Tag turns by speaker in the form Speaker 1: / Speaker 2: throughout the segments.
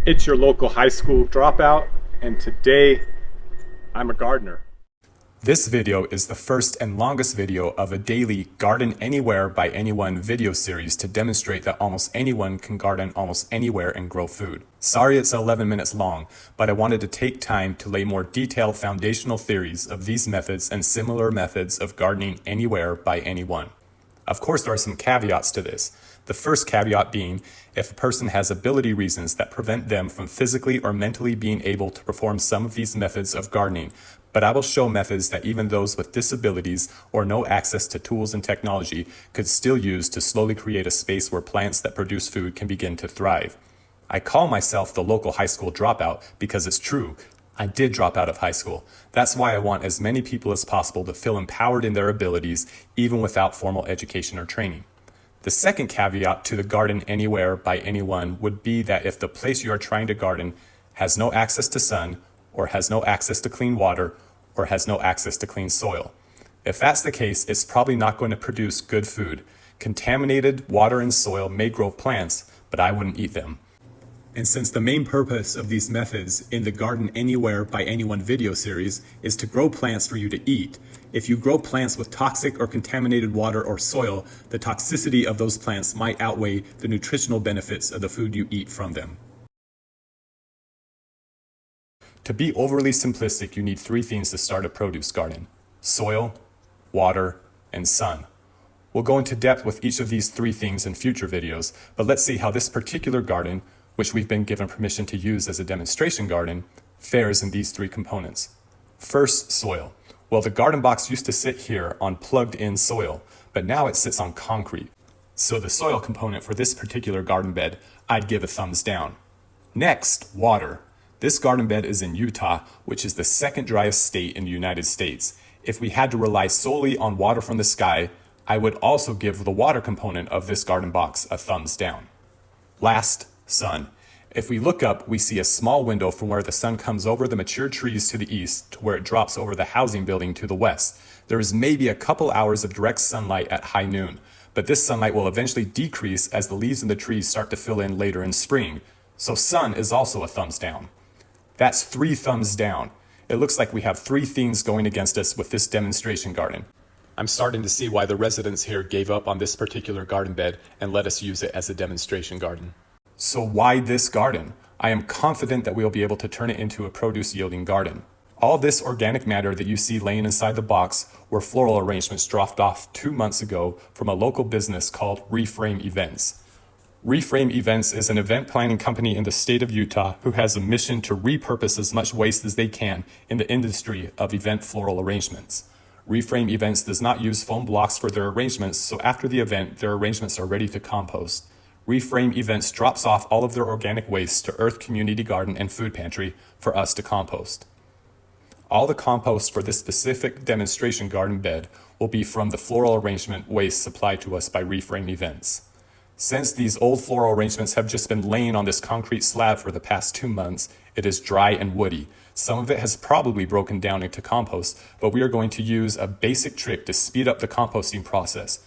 Speaker 1: It's your local high school dropout, and today I'm a gardener.
Speaker 2: This video is the first and longest video of a daily Garden Anywhere by Anyone video series to demonstrate that almost anyone can garden almost anywhere and grow food. Sorry it's 11 minutes long, but I wanted to take time to lay more detailed foundational theories of these methods and similar methods of gardening anywhere by anyone. Of course, there are some caveats to this. The first caveat being if a person has ability reasons that prevent them from physically or mentally being able to perform some of these methods of gardening, but I will show methods that even those with disabilities or no access to tools and technology could still use to slowly create a space where plants that produce food can begin to thrive. I call myself the local high school dropout because it's true. I did drop out of high school. That's why I want as many people as possible to feel empowered in their abilities, even without formal education or training. The second caveat to the Garden Anywhere by Anyone would be that if the place you are trying to garden has no access to sun, or has no access to clean water, or has no access to clean soil. If that's the case, it's probably not going to produce good food. Contaminated water and soil may grow plants, but I wouldn't eat them. And since the main purpose of these methods in the Garden Anywhere by Anyone video series is to grow plants for you to eat, if you grow plants with toxic or contaminated water or soil, the toxicity of those plants might outweigh the nutritional benefits of the food you eat from them. To be overly simplistic, you need three things to start a produce garden: soil, water, and sun. We'll go into depth with each of these three things in future videos, but let's see how this particular garden, which we've been given permission to use as a demonstration garden, fares in these three components. First, soil. Well, the garden box used to sit here on plugged-in soil, but now it sits on concrete. So the soil component for this particular garden bed, I'd give a thumbs down. Next, water. This garden bed is in Utah, which is the second driest state in the United States. If we had to rely solely on water from the sky, I would also give the water component of this garden box a thumbs down. Last, sun. If we look up, we see a small window from where the sun comes over the mature trees to the east to where it drops over the housing building to the west. There is maybe a couple hours of direct sunlight at high noon, but this sunlight will eventually decrease as the leaves in the trees start to fill in later in spring. So sun is also a thumbs down. That's 3 thumbs down. It looks like we have 3 things going against us with this demonstration garden. I'm starting to see why the residents here gave up on this particular garden bed and let us use it as a demonstration garden. So why this garden? I am confident that we'll be able to turn it into a produce yielding garden. All this organic matter that you see laying inside the box were floral arrangements dropped off 2 months ago from a local business called Reframe Events. Reframe Events is an event planning company in the state of Utah who has a mission to repurpose as much waste as they can in the industry of event floral arrangements. Reframe Events does not use foam blocks for their arrangements, so after the event, their arrangements are ready to compost. Reframe Events drops off all of their organic waste to Earth Community Garden and Food Pantry for us to compost. All the compost for this specific demonstration garden bed will be from the floral arrangement waste supplied to us by Reframe Events. Since these old floral arrangements have just been laying on this concrete slab for the past 2 months, it is dry and woody. Some of it has probably broken down into compost, but we are going to use a basic trick to speed up the composting process.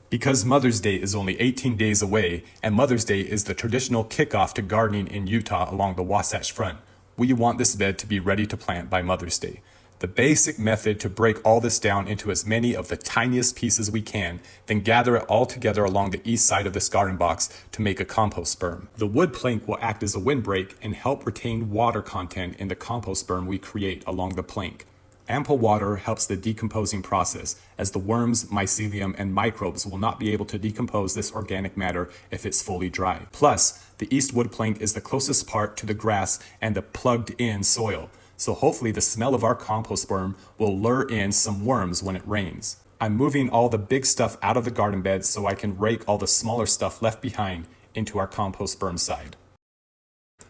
Speaker 2: Because Mother's Day is only 18 days away, and Mother's Day is the traditional kickoff to gardening in Utah along the Wasatch Front, we want this bed to be ready to plant by Mother's Day. The basic method to break all this down into as many of the tiniest pieces we can, then gather it all together along the east side of this garden box to make a compost berm. The wood plank will act as a windbreak and help retain water content in the compost berm we create along the plank. Ample water helps the decomposing process, as the worms, mycelium, and microbes will not be able to decompose this organic matter if it's fully dry. Plus, the east wood plank is the closest part to the grass and the plugged-in soil, so hopefully the smell of our compost berm will lure in some worms when it rains. I'm moving all the big stuff out of the garden bed so I can rake all the smaller stuff left behind into our compost berm side.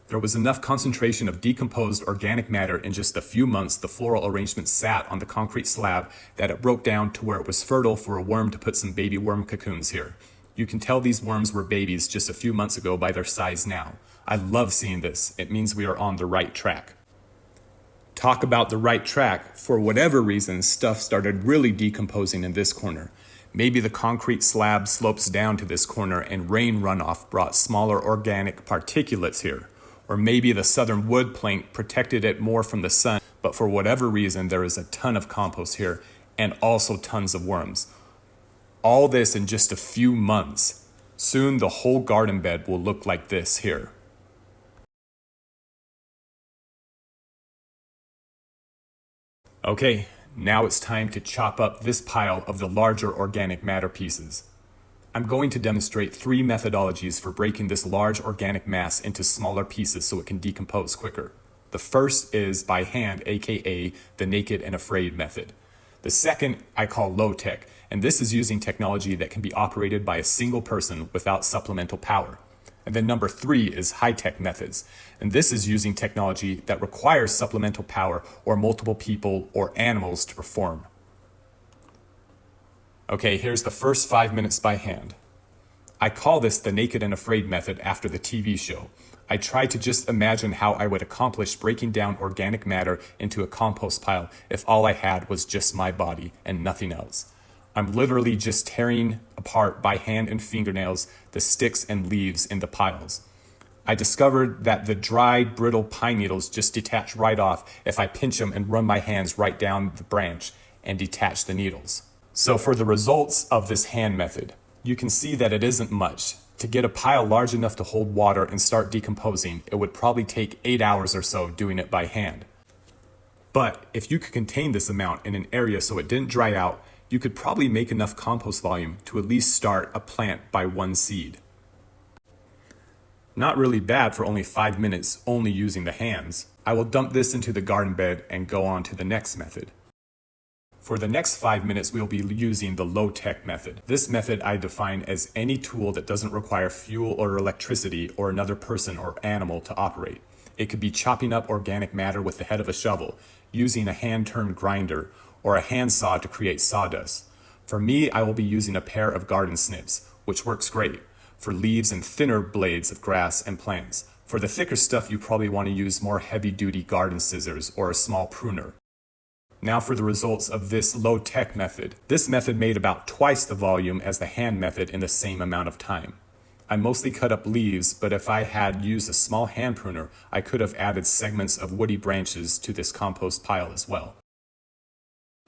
Speaker 2: There was enough concentration of decomposed organic matter in just a few months the floral arrangement sat on the concrete slab that it broke down to where it was fertile for a worm to put some baby worm cocoons here. You can tell these worms were babies just a few months ago by their size now. I love seeing this. It means we are on the right track. Talk about the right track. For whatever reason, stuff started really decomposing in this corner. Maybe the concrete slab slopes down to this corner and rain runoff brought smaller organic particulates here. Or maybe the southern wood plank protected it more from the sun, but for whatever reason, there is a ton of compost here and also tons of worms. All this in just a few months. Soon the whole garden bed will look like this here. Okay, now it's time to chop up this pile of the larger organic matter pieces. I'm going to demonstrate 3 methodologies for breaking this large organic mass into smaller pieces so it can decompose quicker. The first is by hand, aka the naked and afraid method. The second I call low tech, and this is using technology that can be operated by a single person without supplemental power. And then number 3 is high-tech methods, and this is using technology that requires supplemental power or multiple people or animals to perform. Okay, here's the first 5 minutes by hand. I call this the naked and afraid method after the TV show. I try to just imagine how I would accomplish breaking down organic matter into a compost pile if all I had was just my body and nothing else. I'm literally just tearing apart by hand and fingernails the sticks and leaves in the piles. I discovered that the dried, brittle pine needles just detach right off if I pinch them and run my hands right down the branch and detach the needles. So for the results of this hand method, you can see that it isn't much. To get a pile large enough to hold water and start decomposing, it would probably take 8 hours or so doing it by hand. But if you could contain this amount in an area so it didn't dry out, you could probably make enough compost volume to at least start a plant by 1 seed. Not really bad for only 5 minutes only using the hands. I will dump this into the garden bed and go on to the next method. For the next 5 minutes, we'll be using the low-tech method. This method I define as any tool that doesn't require fuel or electricity or another person or animal to operate. It could be chopping up organic matter with the head of a shovel, using a hand-turned grinder, or a handsaw to create sawdust. For me, I will be using a pair of garden snips, which works great for leaves and thinner blades of grass and plants. For the thicker stuff, you probably want to use more heavy-duty garden scissors or a small pruner. Now for the results of this low-tech method. This method made about twice the volume as the hand method in the same amount of time. I mostly cut up leaves, but if I had used a small hand pruner, I could have added segments of woody branches to this compost pile as well.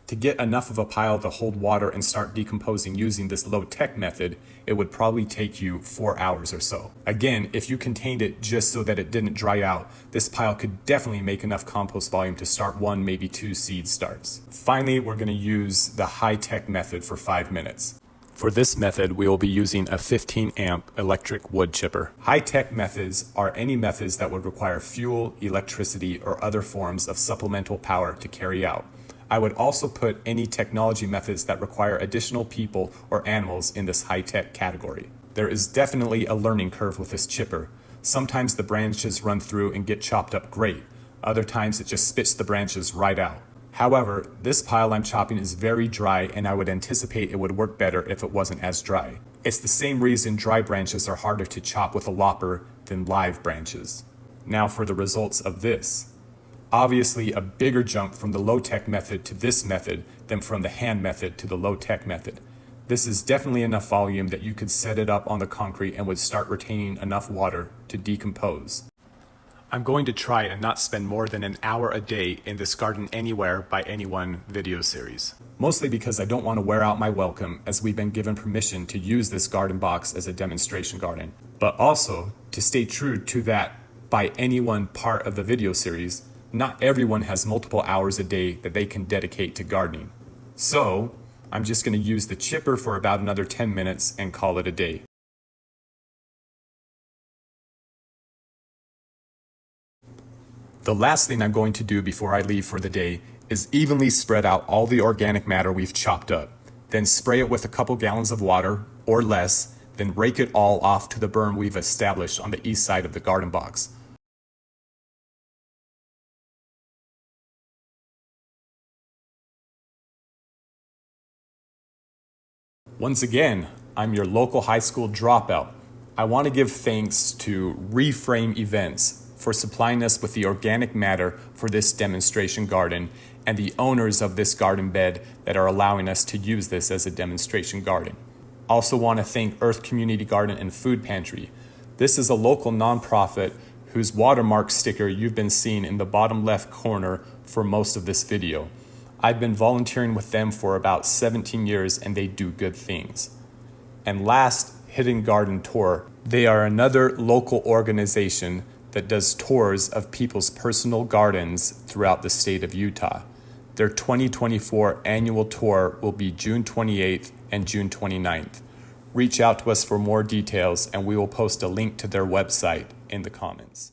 Speaker 2: To get enough of a pile to hold water and start decomposing using this low-tech method, it would probably take you 4 hours or so. Again, if you contained it just so that it didn't dry out, this pile could definitely make enough compost volume to start 1, maybe 2 seed starts. Finally, we're going to use the high-tech method for 5 minutes. For this method, we will be using a 15 amp electric wood chipper. High-tech methods are any methods that would require fuel, electricity, or other forms of supplemental power to carry out. I would also put any technology methods that require additional people or animals in this high-tech category. There is definitely a learning curve with this chipper. Sometimes the branches run through and get chopped up great. Other times it just spits the branches right out. However, this pile I'm chopping is very dry, and I would anticipate it would work better if it wasn't as dry. It's the same reason dry branches are harder to chop with a lopper than live branches. Now for the results of this. Obviously a bigger jump from the low-tech method to this method than from the hand method to the low-tech method. This is definitely enough volume that you could set it up on the concrete and would start retaining enough water to decompose. I'm going to try and not spend more than an hour a day in this Garden Anywhere by Anyone video series. Mostly because I don't want to wear out my welcome, as we've been given permission to use this garden box as a demonstration garden. But also to stay true to that by anyone part of the video series. Not everyone has multiple hours a day that they can dedicate to gardening. So I'm just going to use the chipper for about another 10 minutes and call it a day. The last thing I'm going to do before I leave for the day is evenly spread out all the organic matter we've chopped up. Then spray it with a couple gallons of water or less, then rake it all off to the berm we've established on the east side of the garden box. Once again, I'm your local high school dropout. I want to give thanks to Reframe Events for supplying us with the organic matter for this demonstration garden, and the owners of this garden bed that are allowing us to use this as a demonstration garden. Also want to thank Earth Community Garden and Food Pantry. This is a local nonprofit whose watermark sticker you've been seeing in the bottom left corner for most of this video. I've been volunteering with them for about 17 years and they do good things. And last, Hidden Garden Tour. They are another local organization that does tours of people's personal gardens throughout the state of Utah. Their 2024 annual tour will be June 28th and June 29th. Reach out to us for more details and we will post a link to their website in the comments.